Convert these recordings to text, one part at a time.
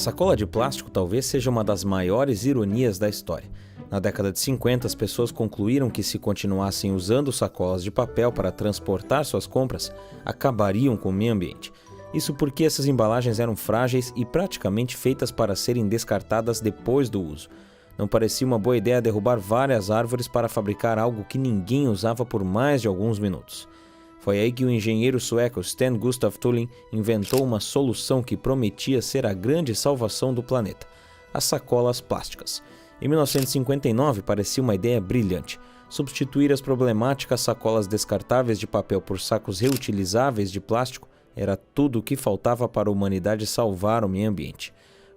sacola de plástico talvez seja uma das maiores ironias da história. Na década de 50, as pessoas concluíram que se continuassem usando sacolas de papel para transportar suas compras, acabariam com o meio ambiente. Isso porque essas embalagens eram frágeis e praticamente feitas para serem descartadas depois do uso. Não parecia uma boa ideia derrubar várias árvores para fabricar algo que ninguém usava por mais de alguns minutos. Foi aí que o engenheiro sueco Sten Gustaf Thulin inventou uma solução que prometia ser a grande salvação do planeta: as sacolas plásticas. Em 1959 parecia uma ideia brilhante. Substituir as problemáticas sacolas descartáveis de papel por sacos reutilizáveis de plástico era tudo o que faltava para a humanidade salvar o meio ambiente.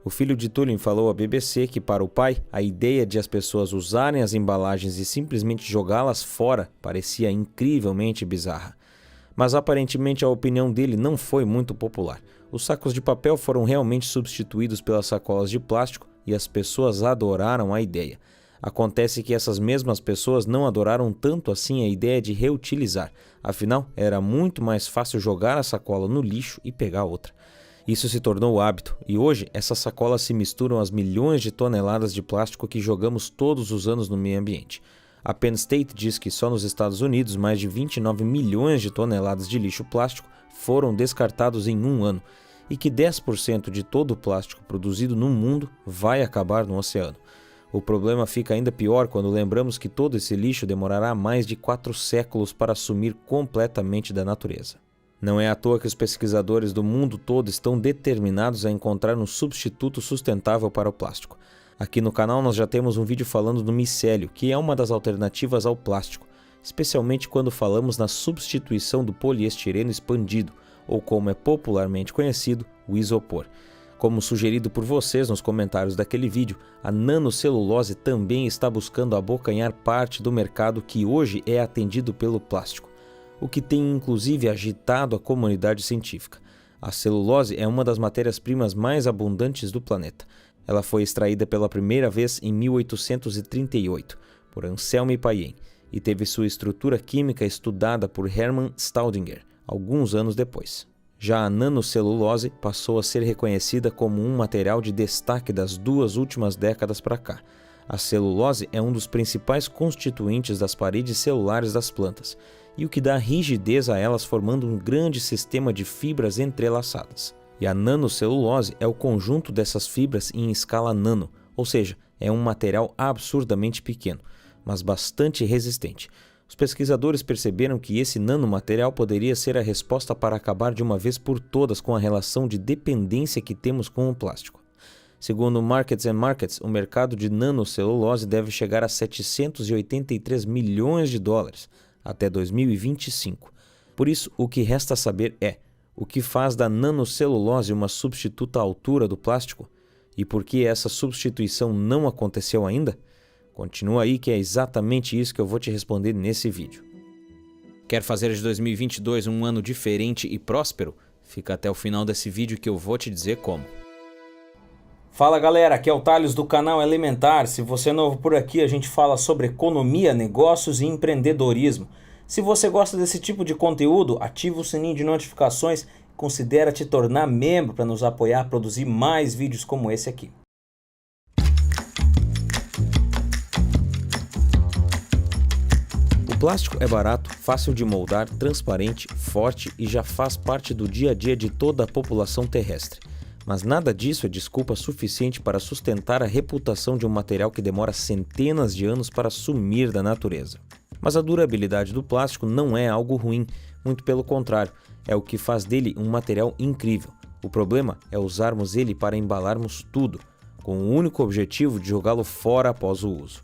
O filho de Thulin falou à BBC que, para o pai, a ideia de as pessoas usarem as embalagens e simplesmente jogá-las fora parecia incrivelmente bizarra. Mas aparentemente a opinião dele não foi muito popular. Os sacos de papel foram realmente substituídos pelas sacolas de plástico e as pessoas adoraram a ideia. Acontece que essas mesmas pessoas não adoraram tanto assim a ideia de reutilizar. Afinal, era muito mais fácil jogar a sacola no lixo e pegar outra. Isso se tornou hábito, e hoje essas sacolas se misturam às milhões de toneladas de plástico que jogamos todos os anos no meio ambiente. A Penn State diz que só nos Estados Unidos mais de 29 milhões de toneladas de lixo plástico foram descartados em um ano, e que 10% de todo o plástico produzido no mundo vai acabar no oceano. O problema fica ainda pior quando lembramos que todo esse lixo demorará mais de 4 séculos para sumir completamente da natureza. Não é à toa que os pesquisadores do mundo todo estão determinados a encontrar um substituto sustentável para o plástico. Aqui no canal nós já temos um vídeo falando do micélio, que é uma das alternativas ao plástico, especialmente quando falamos na substituição do poliestireno expandido, ou como é popularmente conhecido, o isopor. Como sugerido por vocês nos comentários daquele vídeo, a nanocelulose também está buscando abocanhar parte do mercado que hoje é atendido pelo plástico, o que tem inclusive agitado a comunidade científica. A celulose é uma das matérias-primas mais abundantes do planeta. Ela foi extraída pela primeira vez em 1838 por Anselme Payen e teve sua estrutura química estudada por Hermann Staudinger alguns anos depois. Já a nanocelulose passou a ser reconhecida como um material de destaque das 2 últimas décadas para cá. A celulose é um dos principais constituintes das paredes celulares das plantas, e o que dá rigidez a elas, formando um grande sistema de fibras entrelaçadas. E a nanocelulose é o conjunto dessas fibras em escala nano, ou seja, é um material absurdamente pequeno, mas bastante resistente. Os pesquisadores perceberam que esse nanomaterial poderia ser a resposta para acabar de uma vez por todas com a relação de dependência que temos com o plástico. Segundo Markets and Markets, o mercado de nanocelulose deve chegar a 783 milhões de dólares até 2025. Por isso, o que resta saber é: o que faz da nanocelulose uma substituta à altura do plástico? E por que essa substituição não aconteceu ainda? Continua aí que é exatamente isso que eu vou te responder nesse vídeo. Quer fazer de 2022 um ano diferente e próspero? Fica até o final desse vídeo que eu vou te dizer como. Fala galera, aqui é o Thales do canal Elementar. Se você é novo por aqui, a gente fala sobre economia, negócios e empreendedorismo. Se você gosta desse tipo de conteúdo, ativa o sininho de notificações e considera te tornar membro para nos apoiar a produzir mais vídeos como esse aqui. O plástico é barato, fácil de moldar, transparente, forte e já faz parte do dia a dia de toda a população terrestre. Mas nada disso é desculpa suficiente para sustentar a reputação de um material que demora centenas de anos para sumir da natureza. Mas a durabilidade do plástico não é algo ruim, muito pelo contrário, é o que faz dele um material incrível. O problema é usarmos ele para embalarmos tudo, com o único objetivo de jogá-lo fora após o uso.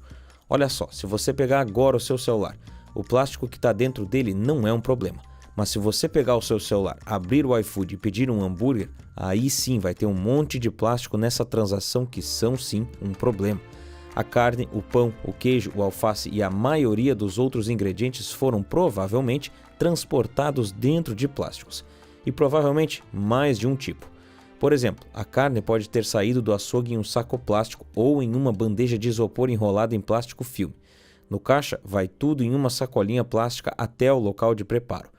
Olha só, se você pegar agora o seu celular, o plástico que está dentro dele não é um problema. Mas se você pegar o seu celular, abrir o iFood e pedir um hambúrguer, aí sim vai ter um monte de plástico nessa transação que são sim um problema. A carne, o pão, o queijo, o alface e a maioria dos outros ingredientes foram provavelmente transportados dentro de plásticos. E provavelmente mais de um tipo. Por exemplo, a carne pode ter saído do açougue em um saco plástico ou em uma bandeja de isopor enrolada em plástico filme. No caixa, vai tudo em uma sacolinha plástica até o local de preparo.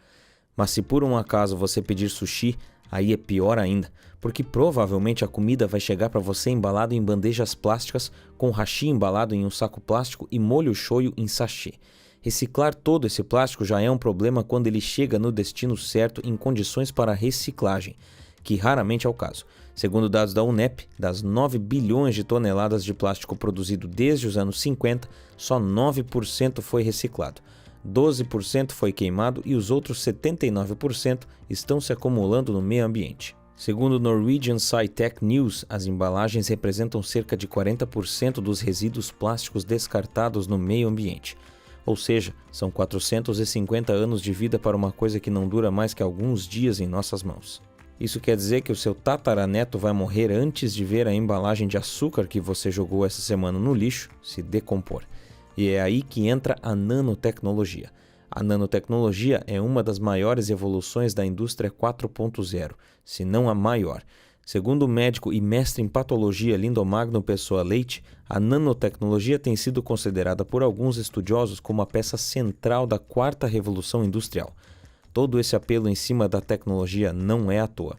Mas se por um acaso você pedir sushi, Aí é pior ainda, porque provavelmente a comida vai chegar para você embalado em bandejas plásticas, com hashi embalado em um saco plástico e molho shoyu em sachê. Reciclar todo esse plástico já é um problema quando ele chega no destino certo em condições para reciclagem, que raramente é o caso. Segundo dados da UNEP, das 9 bilhões de toneladas de plástico produzido desde os anos 50, só 9% foi reciclado. 12% foi queimado e os outros 79% estão se acumulando no meio ambiente. Segundo o Norwegian SciTech News, as embalagens representam cerca de 40% dos resíduos plásticos descartados no meio ambiente. Ou seja, são 450 anos de vida para uma coisa que não dura mais que alguns dias em nossas mãos. Isso quer dizer que o seu tataraneto vai morrer antes de ver a embalagem de açúcar que você jogou essa semana no lixo se decompor. E é aí que entra a nanotecnologia. A nanotecnologia é uma das maiores evoluções da indústria 4.0, se não a maior. Segundo o médico e mestre em patologia Lindomagno Pessoa Leite, a nanotecnologia tem sido considerada por alguns estudiosos como a peça central da quarta revolução industrial. Todo esse apelo em cima da tecnologia não é à toa.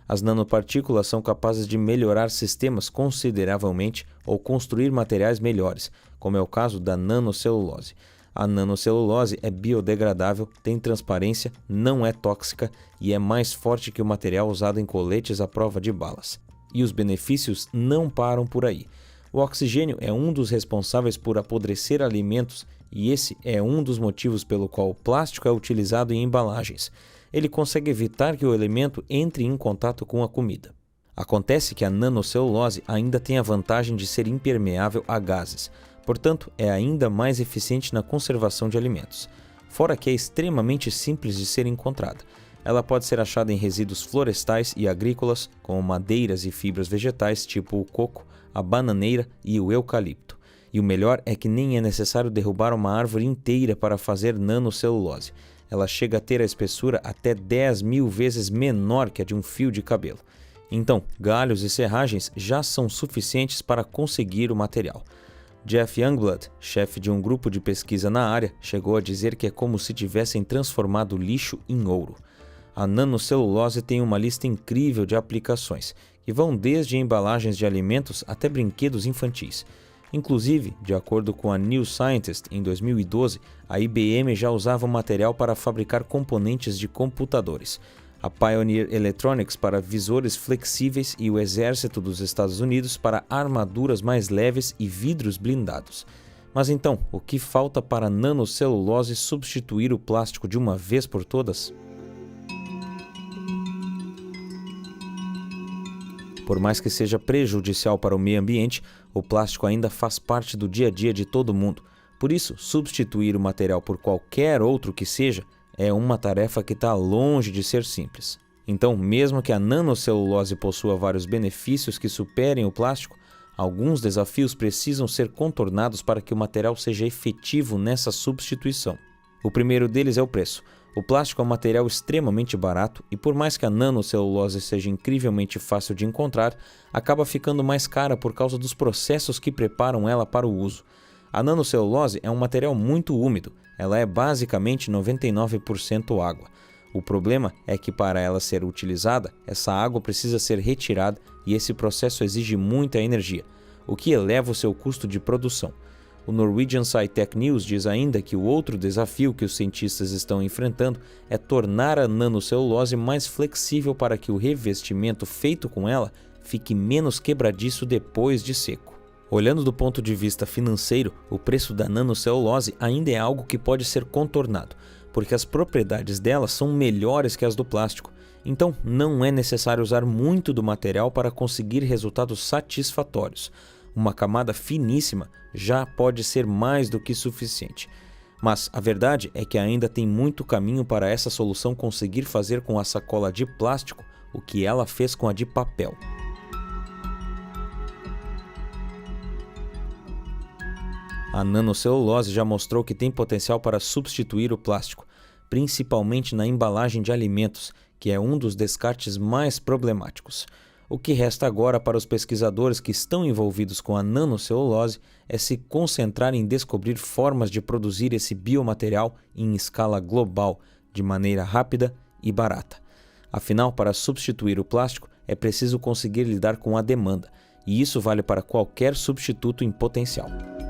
As nanopartículas são capazes de melhorar sistemas consideravelmente ou construir materiais melhores, como é o caso da nanocelulose. A nanocelulose é biodegradável, tem transparência, não é tóxica e é mais forte que o material usado em coletes à prova de balas. E os benefícios não param por aí. O oxigênio é um dos responsáveis por apodrecer alimentos e esse é um dos motivos pelo qual o plástico é utilizado em embalagens. Ele consegue evitar que o elemento entre em contato com a comida. Acontece que a nanocelulose ainda tem a vantagem de ser impermeável a gases. Portanto, é ainda mais eficiente na conservação de alimentos. Fora que é extremamente simples de ser encontrada. Ela pode ser achada em resíduos florestais e agrícolas, como madeiras e fibras vegetais tipo o coco, a bananeira e o eucalipto. E o melhor é que nem é necessário derrubar uma árvore inteira para fazer nanocelulose. Ela chega a ter a espessura até 10.000 vezes menor que a de um fio de cabelo. Então, galhos e serragens já são suficientes para conseguir o material. Jeff Youngblood, chefe de um grupo de pesquisa na área, chegou a dizer que é como se tivessem transformado lixo em ouro. A nanocelulose tem uma lista incrível de aplicações, que vão desde embalagens de alimentos até brinquedos infantis. Inclusive, de acordo com a New Scientist, em 2012, a IBM já usava o material para fabricar componentes de computadores. A Pioneer Electronics para visores flexíveis e o Exército dos Estados Unidos para armaduras mais leves e vidros blindados. Mas então, o que falta para a nanocelulose substituir o plástico de uma vez por todas? Por mais que seja prejudicial para o meio ambiente, o plástico ainda faz parte do dia a dia de todo mundo. Por isso, substituir o material por qualquer outro que seja é uma tarefa que está longe de ser simples. Então, mesmo que a nanocelulose possua vários benefícios que superem o plástico, alguns desafios precisam ser contornados para que o material seja efetivo nessa substituição. O primeiro deles é o preço. O plástico é um material extremamente barato e, por mais que a nanocelulose seja incrivelmente fácil de encontrar, acaba ficando mais cara por causa dos processos que preparam ela para o uso. A nanocelulose é um material muito úmido, ela é basicamente 99% água. O problema é que para ela ser utilizada, essa água precisa ser retirada e esse processo exige muita energia, o que eleva o seu custo de produção. O Norwegian SciTech News diz ainda que o outro desafio que os cientistas estão enfrentando é tornar a nanocelulose mais flexível para que o revestimento feito com ela fique menos quebradiço depois de seco. Olhando do ponto de vista financeiro, o preço da nanocelulose ainda é algo que pode ser contornado, porque as propriedades dela são melhores que as do plástico. Então, não é necessário usar muito do material para conseguir resultados satisfatórios. Uma camada finíssima já pode ser mais do que suficiente. Mas a verdade é que ainda tem muito caminho para essa solução conseguir fazer com a sacola de plástico o que ela fez com a de papel. A nanocelulose já mostrou que tem potencial para substituir o plástico, principalmente na embalagem de alimentos, que é um dos descartes mais problemáticos. O que resta agora para os pesquisadores que estão envolvidos com a nanocelulose é se concentrar em descobrir formas de produzir esse biomaterial em escala global, de maneira rápida e barata. Afinal, para substituir o plástico, é preciso conseguir lidar com a demanda, e isso vale para qualquer substituto em potencial.